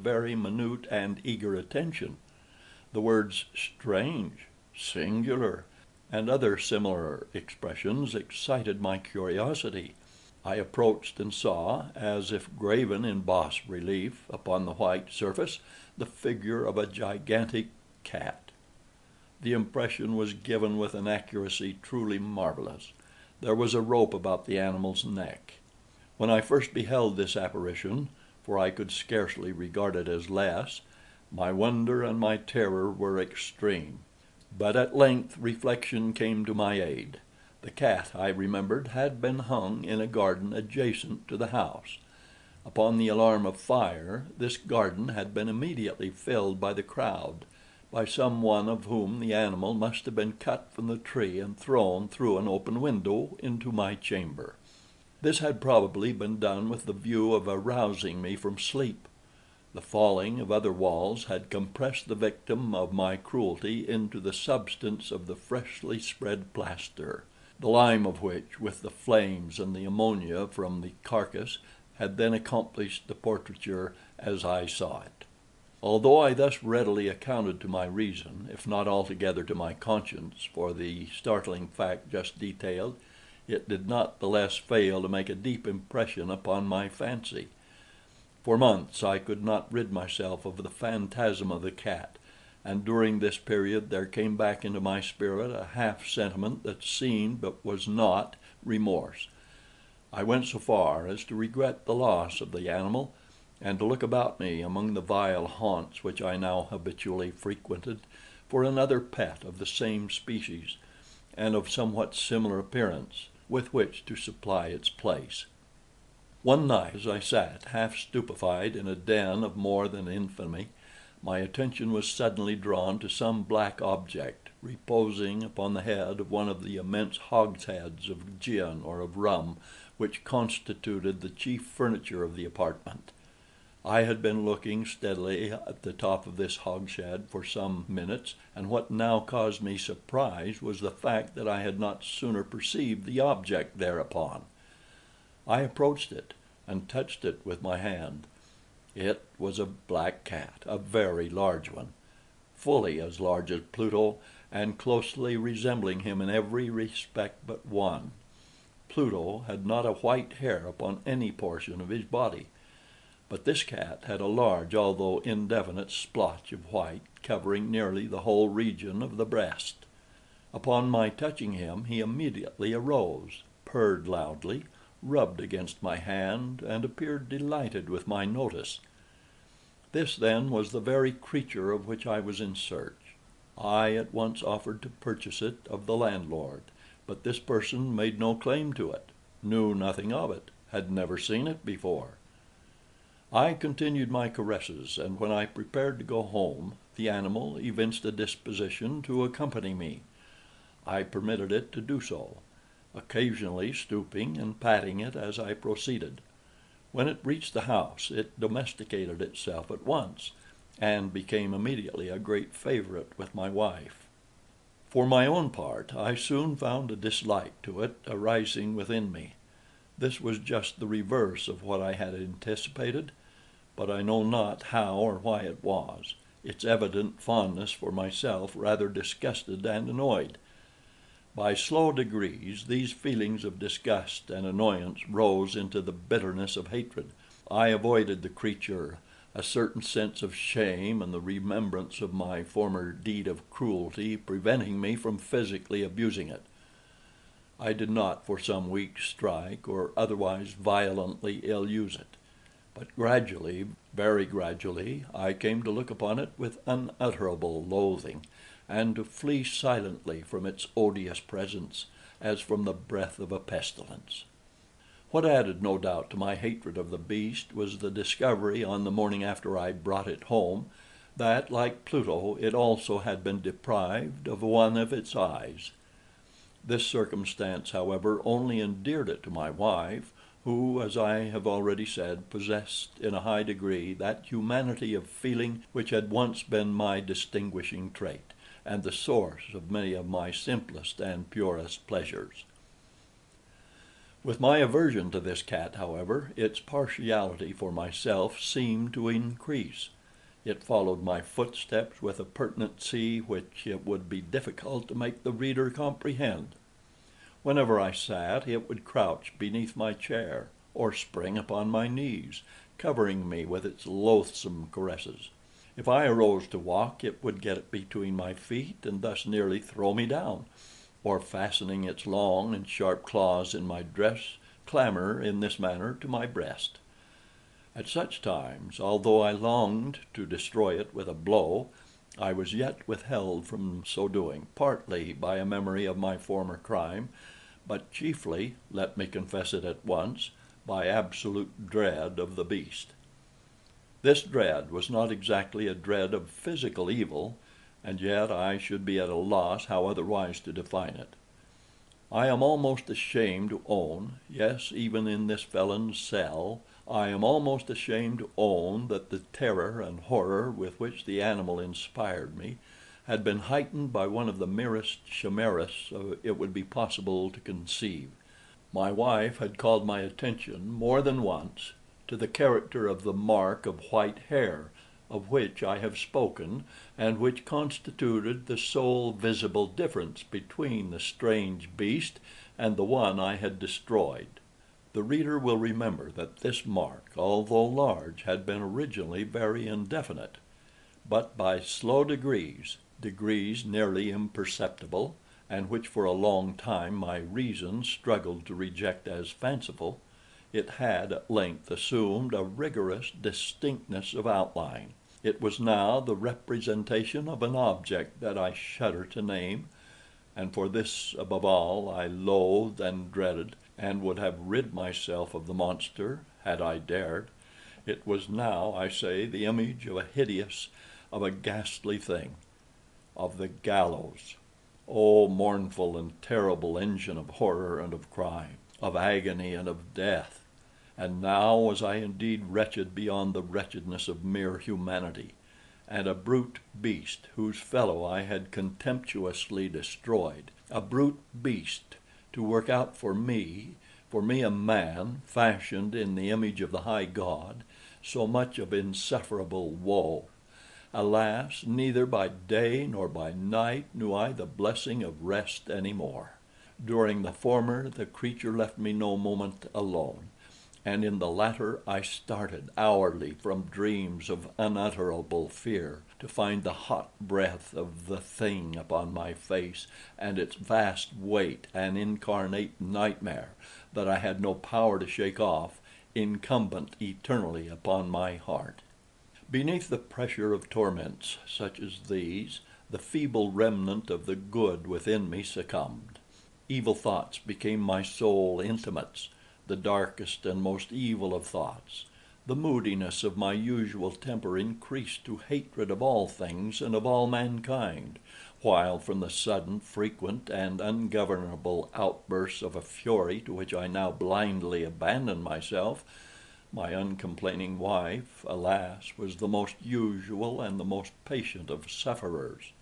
very minute and eager attention. The words strange, singular, and other similar expressions excited my curiosity. I approached and saw, as if graven in bas relief upon the white surface, the figure of a gigantic cat. The impression was given with an accuracy truly marvelous. There was a rope about the animal's neck. When I first beheld this apparition, for I could scarcely regard it as less, my wonder and my terror were extreme. But at length reflection came to my aid. The cat, I remembered, had been hung in a garden adjacent to the house. Upon the alarm of fire, this garden had been immediately filled by the crowd, by some one of whom the animal must have been cut from the tree and thrown through an open window into my chamber. This had probably been done with the view of arousing me from sleep. The falling of other walls had compressed the victim of my cruelty into the substance of the freshly spread plaster, the lime of which, with the flames and the ammonia from the carcass, had then accomplished the portraiture as I saw it. Although I thus readily accounted to my reason, if not altogether to my conscience, for the startling fact just detailed, it did not the less fail to make a deep impression upon my fancy. For months I could not rid myself of the phantasm of the cat, and during this period there came back into my spirit a half sentiment that seemed but was not remorse. I went so far as to regret the loss of the animal, and to look about me among the vile haunts which I now habitually frequented for another pet of the same species, and of somewhat similar appearance, with which to supply its place. One night, as I sat half stupefied in a den of more than infamy, my attention was suddenly drawn to some black object reposing upon the head of one of the immense hogsheads of gin or of rum which constituted the chief furniture of the apartment. I had been looking steadily at the top of this hogshead for some minutes, and what now caused me surprise was the fact that I had not sooner perceived the object thereupon. I approached it and touched it with my hand. It was a black cat, a very large one, fully as large as Pluto, and closely resembling him in every respect but one. Pluto had not a white hair upon any portion of his body, but this cat had a large, although indefinite, splotch of white covering nearly the whole region of the breast. Upon my touching him, he immediately arose, purred loudly, rubbed against my hand, and appeared delighted with my notice. This, then, was the very creature of which I was in search. I at once offered to purchase it of the landlord, but this person made no claim to it, knew nothing of it, had never seen it before. I continued my caresses, and when I prepared to go home, the animal evinced a disposition to accompany me. I permitted it to do so, occasionally stooping and patting it as I proceeded. When it reached the house, it domesticated itself at once, and became immediately a great favorite with my wife. For my own part, I soon found a dislike to it arising within me. This was just the reverse of what I had anticipated, but I know not how or why it was. Its evident fondness for myself rather disgusted and annoyed. By slow degrees these feelings of disgust and annoyance rose into the bitterness of hatred. I avoided the creature, a certain sense of shame and the remembrance of my former deed of cruelty preventing me from physically abusing it. I did not for some weeks strike or otherwise violently ill-use it, but gradually, very gradually, I came to look upon it with unutterable loathing, and to flee silently from its odious presence, as from the breath of a pestilence. What added, no doubt, to my hatred of the beast was the discovery, on the morning after I brought it home, that, like Pluto, it also had been deprived of one of its eyes. This circumstance, however, only endeared it to my wife, who, as I have already said, possessed in a high degree that humanity of feeling which had once been my distinguishing trait, and the source of many of my simplest and purest pleasures. With my aversion to this cat, however, its partiality for myself seemed to increase. It followed my footsteps with a pertinency which it would be difficult to make the reader comprehend. Whenever I sat, it would crouch beneath my chair, or spring upon my knees, covering me with its loathsome caresses. If I arose to walk, it would get between my feet and thus nearly throw me down, or fastening its long and sharp claws in my dress, clamber in this manner to my breast. At such times, although I longed to destroy it with a blow, I was yet withheld from so doing, partly by a memory of my former crime, but chiefly, let me confess it at once, by absolute dread of the beast. This dread was not exactly a dread of physical evil, and yet I should be at a loss how otherwise to define it. I am almost ashamed to own, yes, even in this felon's cell, I am almost ashamed to own that the terror and horror with which the animal inspired me had been heightened by one of the merest chimeras it would be possible to conceive. My wife had called my attention more than once to the character of the mark of white hair, of which I have spoken, and which constituted the sole visible difference between the strange beast and the one I had destroyed. The reader will remember that this mark, although large, had been originally very indefinite, but by slow degrees, degrees nearly imperceptible, and which for a long time my reason struggled to reject as fanciful, it had at length assumed a rigorous distinctness of outline. It was now the representation of an object that I shudder to name, and for this above all I loathed and dreaded, and would have rid myself of the monster had I dared. It was now, I say, the image of a hideous, of a ghastly thing, of the gallows. O mournful and terrible engine of horror and of crime, of agony and of death! And now was I indeed wretched beyond the wretchedness of mere humanity, and a brute beast whose fellow I had contemptuously destroyed, a brute beast to work out for me a man, fashioned in the image of the high God, so much of insufferable woe. Alas, neither by day nor by night knew I the blessing of rest any more. During the former the creature left me no moment alone, and in the latter I started hourly from dreams of unutterable fear, to find the hot breath of the thing upon my face, and its vast weight an incarnate nightmare that I had no power to shake off, incumbent eternally upon my heart. Beneath the pressure of torments such as these, the feeble remnant of the good within me succumbed. Evil thoughts became my sole intimates, the darkest and most evil of thoughts. The moodiness of my usual temper increased to hatred of all things and of all mankind, while from the sudden, frequent, and ungovernable outbursts of a fury to which I now blindly abandoned myself, my uncomplaining wife, alas, was the most usual and the most patient of sufferers.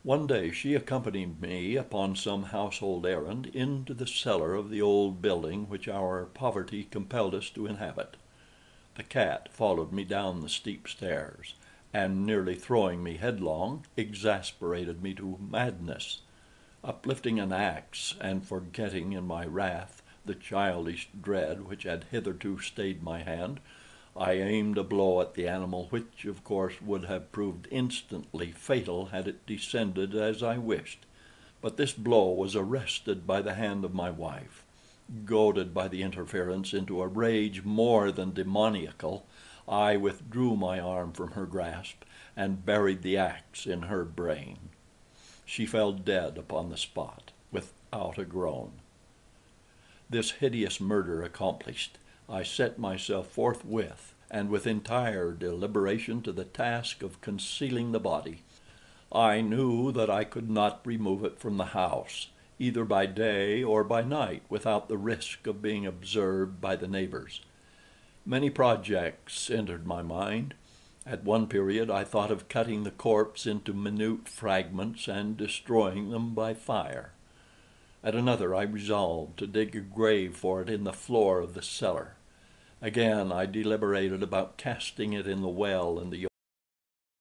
One day she accompanied me upon some household errand into the cellar of the old building which our poverty compelled us to inhabit. The cat followed me down the steep stairs, and nearly throwing me headlong, exasperated me to madness. Uplifting an axe, and forgetting in my wrath the childish dread which had hitherto stayed my hand, I aimed a blow at the animal which, of course, would have proved instantly fatal had it descended as I wished. But this blow was arrested by the hand of my wife. Goaded by the interference into a rage more than demoniacal, I withdrew my arm from her grasp, and buried the axe in her brain. She fell dead upon the spot, without a groan. This hideous murder accomplished, I set myself forthwith, and with entire deliberation, to the task of concealing the body. I knew that I could not remove it from the house, either by day or by night, without the risk of being observed by the neighbors. Many projects entered my mind. At one period I thought of cutting the corpse into minute fragments and destroying them by fire. At another I resolved to dig a grave for it in the floor of the cellar. Again I deliberated about casting it in the well in the